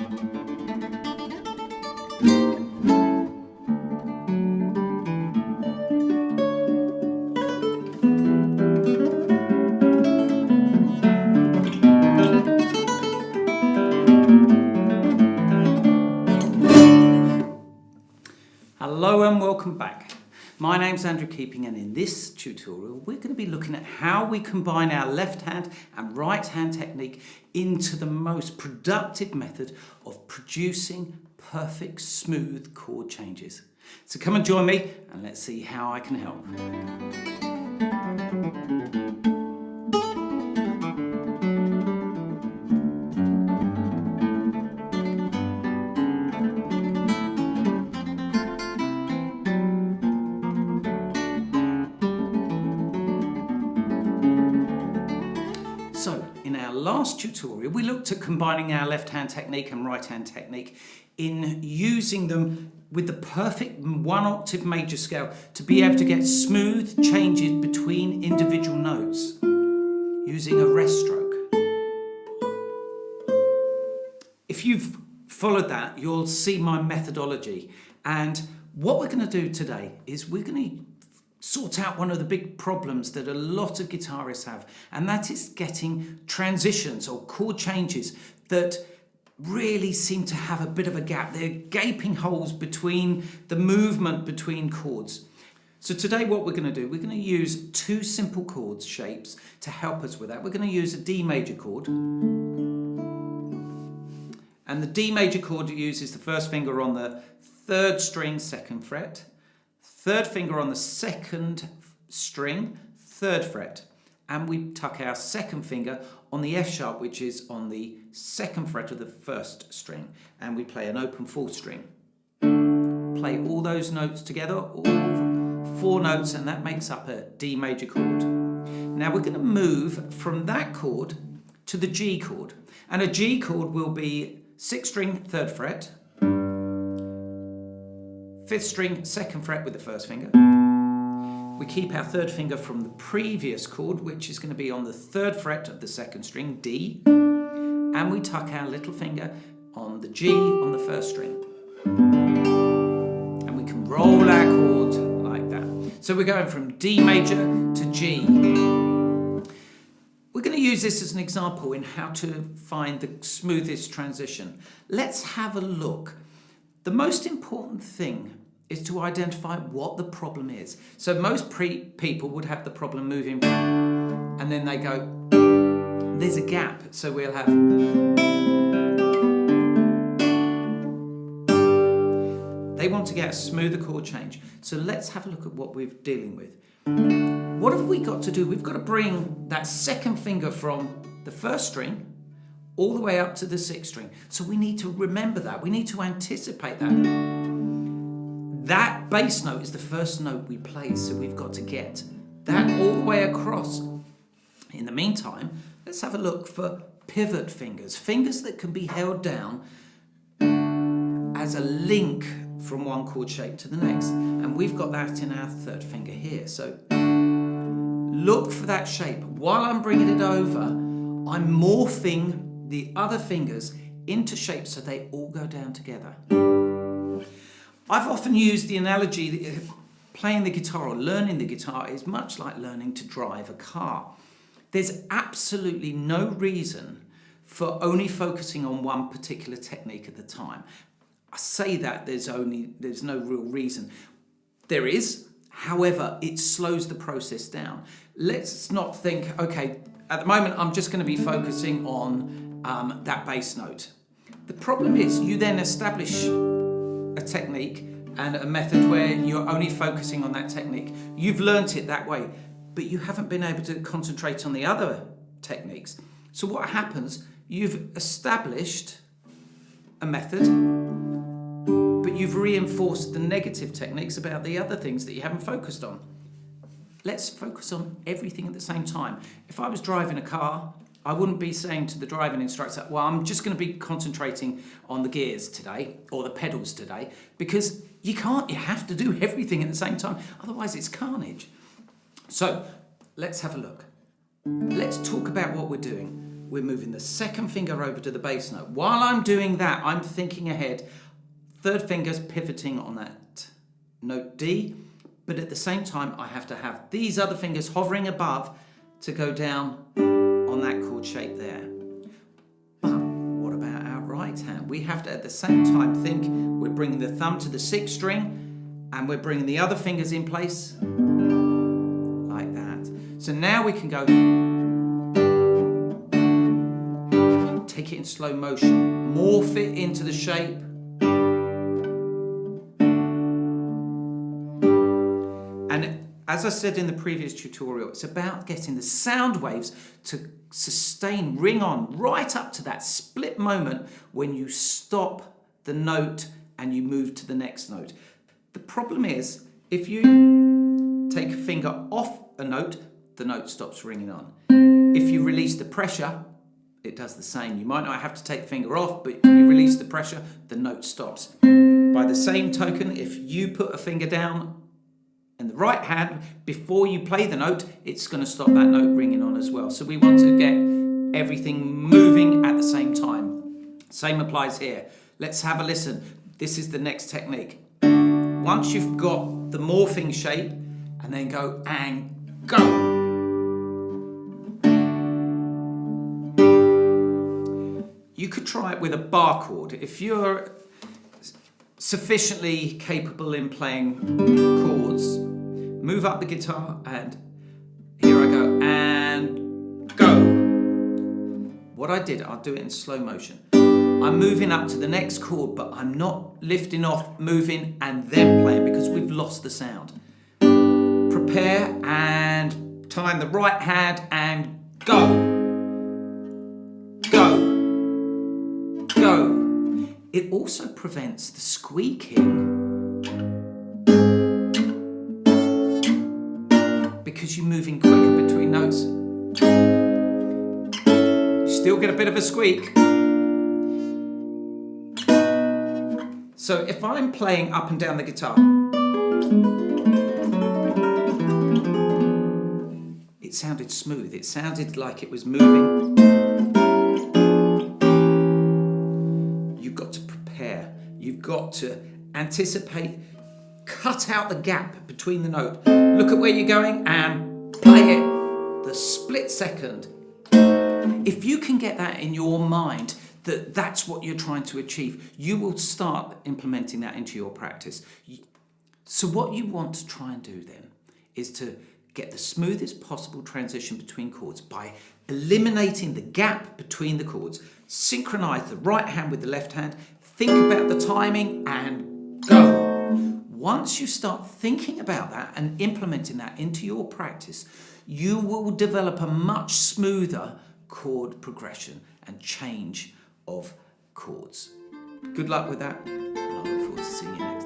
Hello and welcome back. My name's Andrew Keeping, and in this tutorial we're going to be looking at how we combine our left hand and right hand technique into the most productive method of producing perfect smooth chord changes. So come and join me and let's see how I can help. So, in our last tutorial, we looked at combining our left-hand technique and right-hand technique in using them with the perfect one-octave major scale to be able to get smooth changes between individual notes using a rest stroke. If you've followed that, you'll see my methodology. And what we're going to do today is we're going to sort out one of the big problems that a lot of guitarists have, and that is getting transitions or chord changes that really seem to have a bit of a gap. They're gaping holes between the movement between chords. So today what we're going to do, we're going to use two simple chord shapes to help us with that. We're going to use a D major chord, and the D major chord uses the first finger on the third string, second fret, third finger on the second string, third fret, and we tuck our second finger on the F sharp, which is on the second fret of the first string, and we play an open fourth string. Play all those notes together, all four notes, and that makes up a D major chord. Now we're going to move from that chord to the G chord, and a G chord will be sixth string, third fret, fifth string, second fret with the first finger. We keep our third finger from the previous chord, which is going to be on the third fret of the second string, D, and we tuck our little finger on the G on the first string. And we can roll our chord like that. So we're going from D major to G. We're going to use this as an example in how to find the smoothest transition. Let's have a look. The most important thing is to identify what the problem is. So most people would have the problem moving, and then they go, there's a gap. So we'll have, they want to get a smoother chord change. So let's have a look at what we're dealing with. What have we got to do? We've got to bring that second finger from the first string all the way up to the sixth string. So we need to remember that. We need to anticipate that. That bass note is the first note we play, so we've got to get that all the way across. In the meantime, let's have a look for pivot fingers, fingers that can be held down as a link from one chord shape to the next. And we've got that in our third finger here. So look for that shape. While I'm bringing it over, I'm morphing the other fingers into shapes so they all go down together. I've often used the analogy that playing the guitar or learning the guitar is much like learning to drive a car. There's absolutely no reason for only focusing on one particular technique at the time. I say that there's no real reason. There is, however, it slows the process down. Let's not think, okay, at the moment I'm just going to be focusing on that bass note. The problem is you then establish a technique and a method where you're only focusing on that technique. You've learnt it that way, but you haven't been able to concentrate on the other techniques. So what happens, you've established a method, but you've reinforced the negative techniques about the other things that you haven't focused on. Let's focus on everything at the same time. If I was driving a car, I wouldn't be saying to the driving instructor, well, I'm just going to be concentrating on the gears today or the pedals today, because you can't, you have to do everything at the same time. Otherwise it's carnage. So let's have a look. Let's talk about what we're doing. we're moving the second finger over to the bass note. While I'm doing that, I'm thinking ahead. Third finger's pivoting on that note D, but at the same time, I have to have these other fingers hovering above to go down on that chord shape there. But what about our right hand? We have to at the same time think we're bringing the thumb to the 6th string and we're bringing the other fingers in place like that. So now we can go, take it in slow motion, morph it into the shape. And as I said in the previous tutorial, it's about getting the sound waves to sustain, ring on, right up to that split moment when you stop the note and you move to the next note. The problem is, if you take a finger off a note, the note stops ringing on. If you release the pressure, it does the same. You might not have to take the finger off, but you release the pressure, the note stops. By the same token, if you put a finger down in the right hand, before you play the note, it's going to stop that note ringing on as well. So we want to get everything moving at the same time. Same applies here. Let's have a listen. This is the next technique. Once you've got the morphing shape, and then go and go. You could try it with a bar chord. If you're sufficiently capable in playing chords, move up the guitar and here I go and go. What I did, I'll do it in slow motion. I'm moving up to the next chord, but I'm not lifting off, moving and then playing because we've lost the sound. Prepare and time the right hand and go. Go. Go. It also prevents the squeaking because you're moving quicker between notes. You still get a bit of a squeak. So if I'm playing up and down the guitar, it sounded smooth. It sounded like it was moving. You've got to prepare. You've got to anticipate. Cut out the gap between the note. Look at where you're going and play it the split second. If you can get that in your mind, that that's what you're trying to achieve, you will start implementing that into your practice. So what you want to try and do then is to get the smoothest possible transition between chords by eliminating the gap between the chords. Synchronize the right hand with the left hand. Think about the timing and go. Once you start thinking about that and implementing that into your practice, you will develop a much smoother chord progression and change of chords. Good luck with that, and I look forward to seeing you next time.